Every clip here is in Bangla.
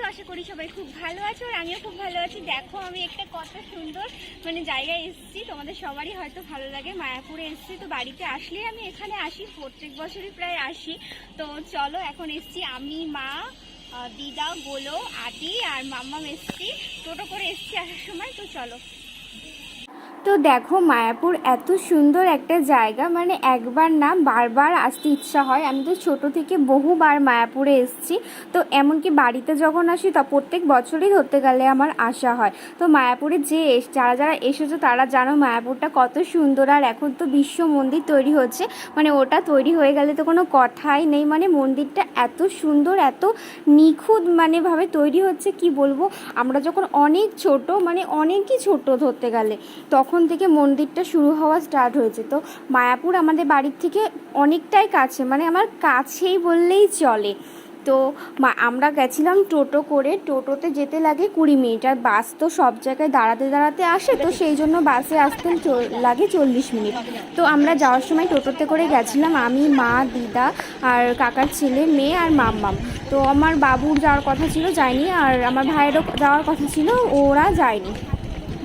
আছো? আশা করি সবাই খুব ভালো আছো, আর আমিও খুব ভালো আছি। দেখো আমি একটা কত সুন্দর জায়গায় এসেছি, তোমাদের সবারই হয়তো ভালো লাগে। মায়াপুরে এসেছি, তো বাড়িতে আসলেই আমি এখানে আসি, প্রত্যেক বছরই প্রায় আসি। তো চলো, এখন এসেছি আমি, মা, দিদা, গোলো, আদি আর মাম্মাম এসেছি, টোটো করে এসেছি আসার সময়। তো চলো। তো দেখো মায়াপুর এত সুন্দর একটা জায়গা, একবার না বারবার আসতে ইচ্ছা হয়। আমি তো ছোট থেকে বহুবার মায়াপুরে এসেছি, তো এমনকি বাড়িতে যখন আসি তা প্রত্যেক বছরই ধরতে গেলে আমার আসা হয়। তো মায়াপুরে যারা যারা এসেছো তারা জানো মায়াপুরটা কত সুন্দর। আর এখন তো বিশ্ব মন্দির তৈরি হচ্ছে, ওটা তৈরি হয়ে গেলে তো কোনো কথাই নেই। মন্দিরটা এত সুন্দর, এত নিখুঁত ভাবে তৈরি হচ্ছে, কি বলবো। আমরা যখন অনেক ছোট, অনেকই ছোট ধরতে গেলে, তখন থেকে মন্দিরটা শুরু হওয়া স্টার্ট হয়েছে। তো মায়াপুর আমাদের বাড়ির থেকে অনেকটাই কাছে, আমার কাছেই বললেই চলে। তো আমরা গেছিলাম টোটো করে, টোটোতে যেতে লাগে 20 মিনিট, আর বাস তো সব জায়গায় দাঁড়াতে দাঁড়াতে আসে, তো সেই জন্য বাসে আসতে লাগে 40 মিনিট। তো আমরা যাওয়ার সময় টোটোতে করে গেছিলাম, আমি, মা, দিদা আর কাকার ছেলে, মেয়ে আর মাম্মাম। তো আমার বাবুর যাওয়ার কথা ছিল, যায়নি, আর আমার ভাইয়েরও যাওয়ার কথা ছিল, ওরা যায়নি।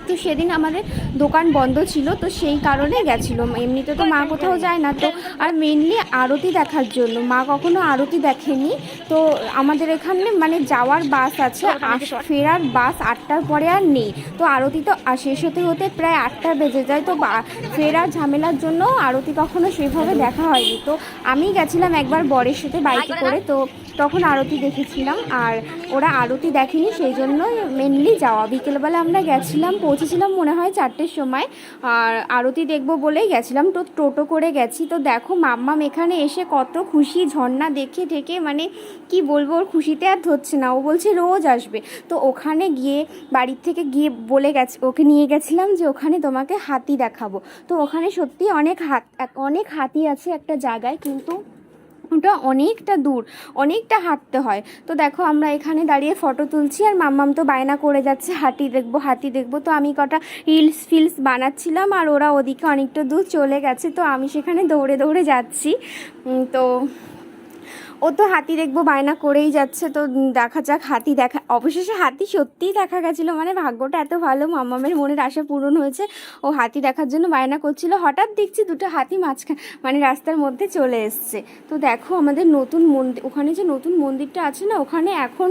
তো সেদিন আমাদের দোকান বন্ধ ছিল, তো সেই কারণে গেছিলো। এমনিতে তো মা কোথাও যায় না, তো আর মেনলি আরতি দেখার জন্য। মা কখনো আরতি দেখেনি। তো আমাদের এখানে যাওয়ার বাস আছে, ফেরার বাস 8টার পরে আর নেই। তো আরতি তো শেষ হতে হতে প্রায় 8টা বেজে যায়। তো ফেরার ঝামেলার জন্য আরতি কখনো সেভাবে দেখা হয়নি। তো আমি গেছিলাম একবার বরের সাথে বাইকে করে, তো তখন আরতি দেখেছিলাম, আর ওরা আরতি দেখেনি, সেই জন্য মেনলি যাওয়া। বিকেলবেলা আমরা গেছিলাম, পৌঁছেছিলাম মনে হয় 4টের সময়, আর আরতি দেখবো বলেই গেছিলাম। তো টোটো করে গেছি। তো দেখো মাম্মাম এখানে এসে কত খুশি, ঝর্ণা দেখে ঠেকে, কি বলবো, ওর খুশিতে আর ধরছে না। ও বলছে রোজ আসবে। তো ওখানে গিয়ে, বাড়ির থেকে গিয়ে বলে গেছে, ওকে নিয়ে গেছিলাম যে ওখানে তোমাকে হাতি দেখাবো। তো ওখানে সত্যি অনেক হাতি আছে একটা জায়গায়, কিন্তু ওটা অনেকটা দূর, অনেকটা হাঁটতে হয়। তো দেখো আমরা এখানে দাঁড়িয়ে ফটো তুলছি, আর মাম্মাম তো বায়না করে যাচ্ছে হাতি দেখবো, হাতি দেখবো। তো আমি কটা রিলস বানাচ্ছিলাম, আর ওরা ওদিকে অনেকটা দূর চলে গেছে, তো আমি সেখানে দৌড়ে দৌড়ে যাচ্ছি। তো ও তো হাতি দেখবো বায়না করেই যাচ্ছে। তো দেখা যাক, অবশেষে হাতি সত্যিই দেখা গেছিলো। ভাগ্যটা এত ভালো, মাম্মামের মনের আশা পূরণ হয়েছে। ও হাতি দেখার জন্য বায়না করছিল, হঠাৎ দেখছি দুটো হাতি মাঝখানে রাস্তার মধ্যে চলে এসছে। তো দেখো আমাদের নতুন মন্দির, ওখানে যে নতুন মন্দিরটা আছে না, ওখানে এখন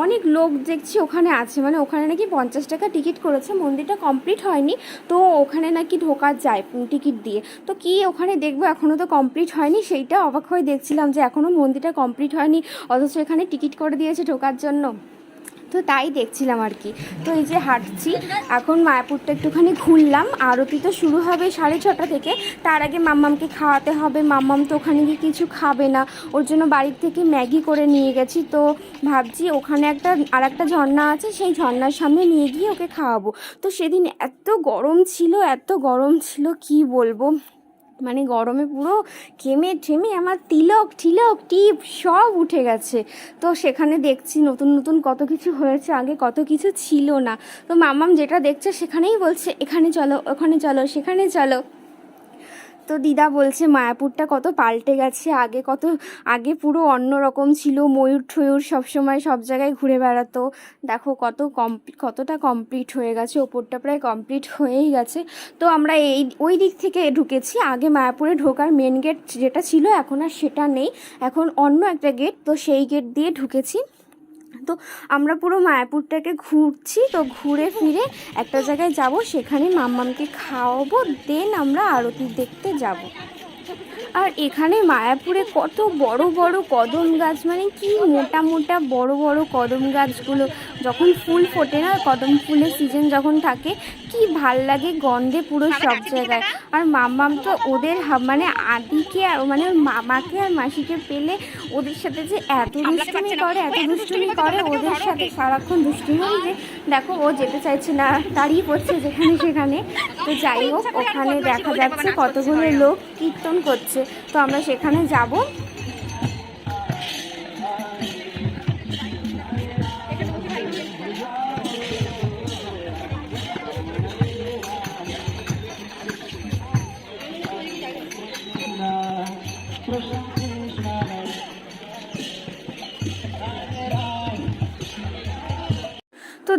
অনেক লোক দেখছি ওখানে আছে। ওখানে নাকি 50 টাকা টিকিট করেছে, মন্দিরটা কমপ্লিট হয়নি, তো ওখানে নাকি ঢোকা যায় টিকিট দিয়ে। তো কি ওখানে দেখবো, এখনও তো কমপ্লিট হয়নি, সেইটা অবাক হয়ে দেখছিলাম যে এখনও মন্দিরটা কমপ্লিট হয়নি, অথচ এখানে টিকিট করে দিয়েছে ঢোকার জন্য। তো তাই দেখছিলাম আর কি। তো এই যে হাঁটছি, এখন মায়াপুরটা একটুখানি ঘুরলাম। আরতি তো শুরু হবে 6:30 থেকে, তার আগে মাম্মামকে খাওয়াতে হবে। মাম্মাম তো ওখানে গিয়ে কিছু খাবে না, ওর জন্য বাড়ির থেকে ম্যাগি করে নিয়ে গেছি। তো ভাবছি ওখানে আর একটা ঝর্ণা আছে, সেই ঝর্ণার সামনে নিয়ে গিয়ে ওকে খাওয়াবো। তো সেদিন এত গরম ছিল কি বলবো, গরমে পুরো ঘেমে ঠেমে আমার তিলক টিপ সব উঠে গেছে। তো সেখানে দেখছি নতুন নতুন কত কিছু হয়েছে, আগে কত কিছু ছিল না। তো মাম্মাম যেটা দেখছে সেখানেই বলছে এখানে চলো, ওখানে চলো, সেখানে চলো। তো দিদা বলছে মায়াপুরটা কত পাল্টে গেছে, আগে পুরো অন্যরকম ছিল, ময়ূর ঠয়ূর সবসময় সব জায়গায় ঘুরে বেড়াতো। দেখো কতটা কমপ্লিট হয়ে গেছে, ওপরটা প্রায় কমপ্লিট হয়েই গেছে। তো আমরা ওই দিক থেকে ঢুকেছি। আগে মায়াপুরে ঢোকার মেন গেট যেটা ছিল, এখন আর সেটা নেই, এখন অন্য একটা গেট, তো সেই গেট দিয়ে ঢুকেছি। তো আমরা পুরো মায়াপুরটাকে ঘুরছি। তো ঘুরে ফিরে একটা জায়গায় যাব, সেখানে মাম্মামকে খাওয়াবো, দেন আমরা আরতি দেখতে যাব। আর এখানে মায়াপুরে কত বড় বড় কদম গাছ, কি মোটা মোটা বড় বড় কদম গাছগুলো, যখন ফুল ফোটে না, কদম ফুলের সিজন যখন থাকে, কি ভাল লাগে গন্ধে পুরো সব জায়গায়। আর মাম্মাম তো ওদের আদিকে আর ওর মামাকে আর মাসিকে পেলে ওদের সাথে যে এত দুষ্টুমি করে ওদের সাথে সারাক্ষণ দুষ্টুমি, যে দেখো ও যেতে চাইছে না, দাঁড়িয়ে পড়ছে যেখানে সেখানে। তো যাই হোক, ওখানে দেখা যাচ্ছে কতগুলো লোক কীর্তন করছে, তো আমরা সেখানে যাব।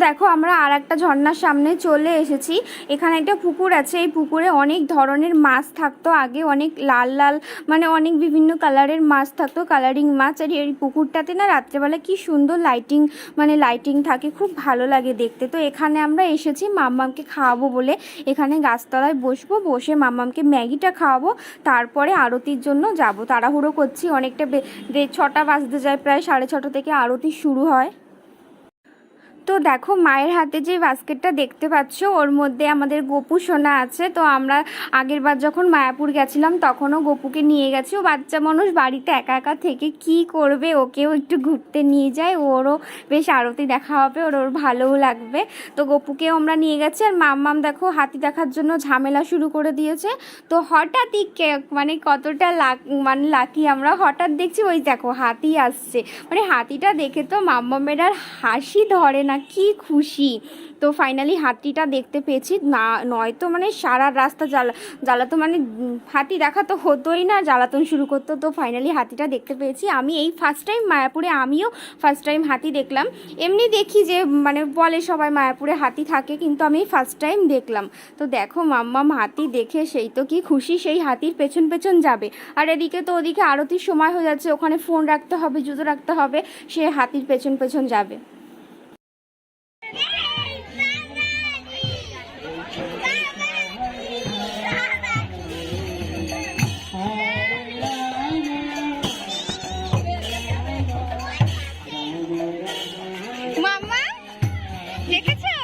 দেখো আমরা আর একটা ঝর্ণার সামনে চলে এসেছি। এখানে একটা পুকুর আছে, এই পুকুরে অনেক ধরনের মাছ থাকতো আগে, অনেক লাল লাল মানে অনেক বিভিন্ন কালারের মাছ থাকতো, কালারিং মাছ। আর এই পুকুরটাতে না রাত্রেবেলা কি সুন্দর লাইটিং থাকে, খুব ভালো লাগে দেখতে। তো এখানে আমরা এসেছি মাম্মামকে খাওয়াবো বলে, এখানে গাছতলায় বসবো, বসে মাম্মামকে ম্যাগিটা খাওয়াবো, তারপরে আরতির জন্য যাব। তাড়াহুড়ো করছি, অনেকটা 6টা বাজতে যায়, প্রায় 6:30 থেকে আরতি শুরু হয়। তো দেখো মায়ের হাতে যে বাস্কেটটা দেখতে পাচ্ছ, ওর মধ্যে আমাদের গপু সোনা আছে। তো আমরা আগের বার যখন মায়াপুর গেছিলাম তখনও গপুকে নিয়ে গেছি। ও বাচ্চা মানুষ, বাড়িতে একা একা থেকে কি করবে, ওকেও একটু ঘুরতে নিয়ে যায়, ওরও বেশ আরতি দেখা হবে, ওর ভালোও লাগবে। তো গপুকেও আমরা নিয়ে গেছি। আর মাম্মাম দেখো হাতি দেখার জন্য ঝামেলা শুরু করে দিয়েছে। তো হঠাৎই মানে কতটা লাকি আমরা, হঠাৎ দেখছি ওই দেখো হাতি আসছে, মানে হাতিটা দেখে তো মাম্মামের আর হাসি ধরে না, কি খুশি। তো ফাইনালি হাতিটা দেখতে পেয়েছি, না নয়তো মানে সারা রাস্তা জ্বালাতো, মানে হাতি দেখা তো হতোই না, জ্বালাতন শুরু করতো। তো ফাইনালি হাতিটা দেখতে পেয়েছি। আমি এই ফার্স্ট টাইম মায়াপুরে, আমিও ফার্স্ট টাইম হাতি দেখলাম। এমনি দেখি যে মানে বলে সবাই মায়াপুরে হাতি থাকে, কিন্তু আমি ফার্স্ট টাইম দেখলাম। তো দেখো মাম্মাম হাতি দেখে সেই তো কি খুশি, সেই হাতির পেছন পেছন যাবে। আর এদিকে তো ওদিকে আরতির সময় হয়ে যাচ্ছে, ওখানে ফোন রাখতে হবে, জুতো রাখতে হবে, সে হাতির পেছন পেছন যাবে। মাম্মা দেখেছো?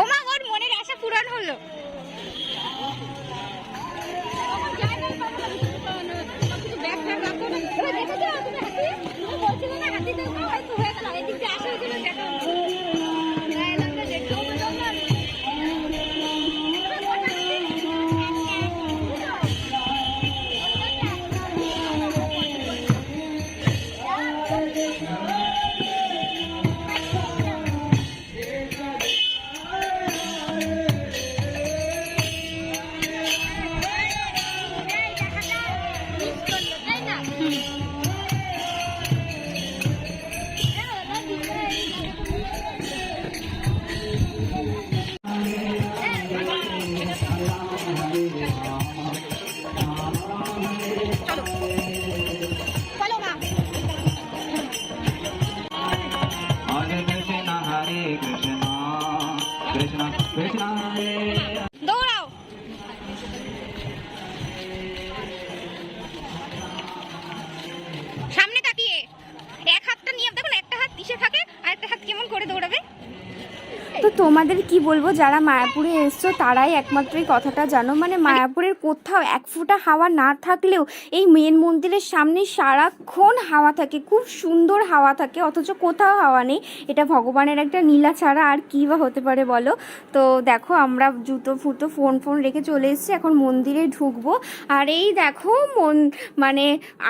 ওমা, ওর মনের আশা পূরণ হলো। দৌড়াও। সামনে তাকিয়ে এক হাতটা নিয়ে দেখুন, একটা হাত পিছে থাকে আর একটা হাত কেমন করে দৌড়াবে। তো তোমাদের কি বলবো, যারা মায়াপুরে এসছো তারাই একমাত্র এই কথাটা জানো, মানে মায়াপুরের কোথাও এক ফোঁটা হাওয়া না থাকলেও এই মেন মন্দিরের সামনে সারাক্ষণ হাওয়া থাকে, খুব সুন্দর হাওয়া থাকে, অথচ কোথাও হাওয়া নেই। এটা ভগবানের একটা নীলা ছাড়া আর কী বা হতে পারে বলো। তো দেখো আমরা জুতো ফুটো ফোন রেখে চলে এসেছি, এখন মন্দিরে ঢুকবো। আর এই দেখো মানে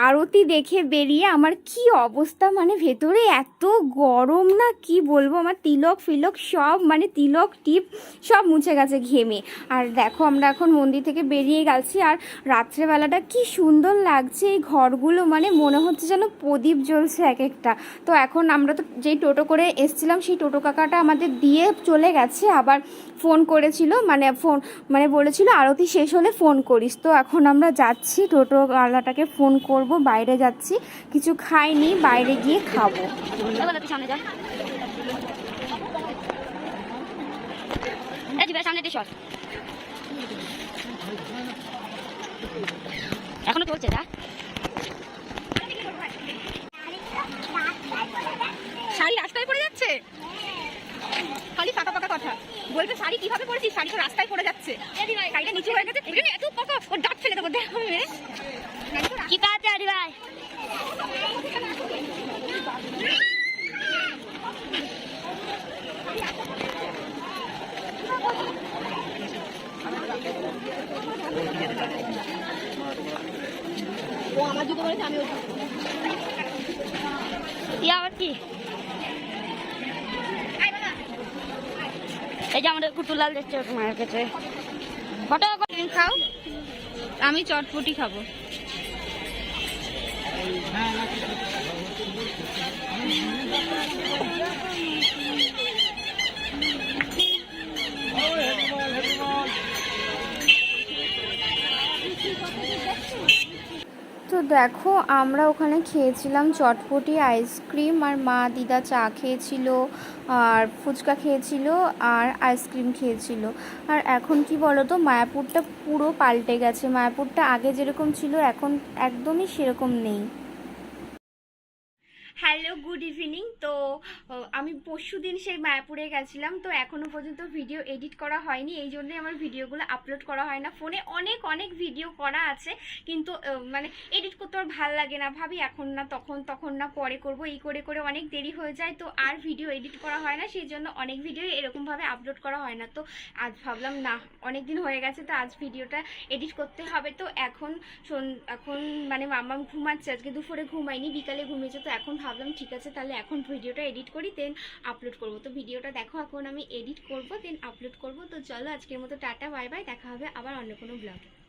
আরতি দেখে বেরিয়ে আমার কি অবস্থা, মানে ভেতরে এত গরম না, কি বলবো, আমার তিলক ফিলক সব মানে তিলক টিপ সব মুছে গেছে ঘেমে। আর দেখো আমরা এখন মন্দির থেকে বেরিয়ে গেছি, আর রাত্রেবেলাটা কি সুন্দর লাগছে, এই ঘরগুলো মানে মনে হচ্ছে যেন প্রদীপ জ্বলছে এক একটা। তো এখন আমরা তো যেই টোটো করে এসছিলাম, সেই টোটো কাকাটা আমাদের দিয়ে চলে গেছে, আবার ফোন করেছিল, মানে বলেছিল আরতি শেষ হলে ফোন করিস। তো এখন আমরা যাচ্ছি, টোটোওয়ালাটাকে ফোন করব, বাইরে যাচ্ছি, কিছু খাইনি, বাইরে গিয়ে খাবো। এখনো চলছে না, শাড়ি রাস্তায় পড়ে যাচ্ছে, খালি ফাঁকা ফাঁকা কথা বলবে। শাড়ি কিভাবে পড়েছিস, শাড়ি তো রাস্তায় পড়ে যাচ্ছে, শাড়িটা নিচু হয়ে গেছে, এত পাকা, ওর দাঁত ফেলে দেবো, দেখো কি পাচ্ছে আরে ভাই। ও আমার জুতো বলেছে আমি আবার কি এই যে আমাদের কুটুলাল দেখছে মায়ের কাছে ফটো খাও আমি চটপটি খাবো তো দেখো আমরা ওখানে খেয়েছিলাম চটপটি আইসক্রিম আর মা দিদা চা খেয়েছিল আর ফুচকা খেয়েছিল আর আইসক্রিম খেয়েছিল। আর এখন কি বলো তো, মায়াপুরটা পুরো পাল্টে গেছে। মায়াপুরটা আগে যেরকম ছিল এখন একদমই সেরকম নেই। Hello good evening. তো আমি পরশু দিন সেই মায়াপুরে গেছিলাম, তো এখনও পর্যন্ত ভিডিও এডিট করা হয়নি, এই জন্যই আমার ভিডিওগুলো আপলোড করা হয় না। ফোনে অনেক ভিডিও করা আছে, কিন্তু মানে এডিট করতে আর ভালো লাগে না, ভাবি এখন না তখন না পরে করব, এই করে অনেক দেরি হয়ে যায়, তো আর ভিডিও এডিট করা হয় না, সেই জন্য অনেক ভিডিও এরকমভাবে আপলোড করা হয় না। তো আজ ভাবলাম না, অনেক দিন হয়ে গেছে, তো আজ ভিডিওটা এডিট করতে হবে। তো এখন মানে মাম্মা ঘুমাচ্ছে, আজকে দুপুরে ঘুমাইনি, বিকালে ঘুমিয়েছে, তো এখন ভাবলাম ঠিক আছে তাহলে এখন ভিডিওটা এডিট করি, দেন আপলোড করব। তো ভিডিওটা দেখো এখন আমি এডিট করব, দেন আপলোড করব। তো চলো আজকের মতো টাটা বাই বাই, দেখা হবে আবার অন্য কোনো ব্লগে।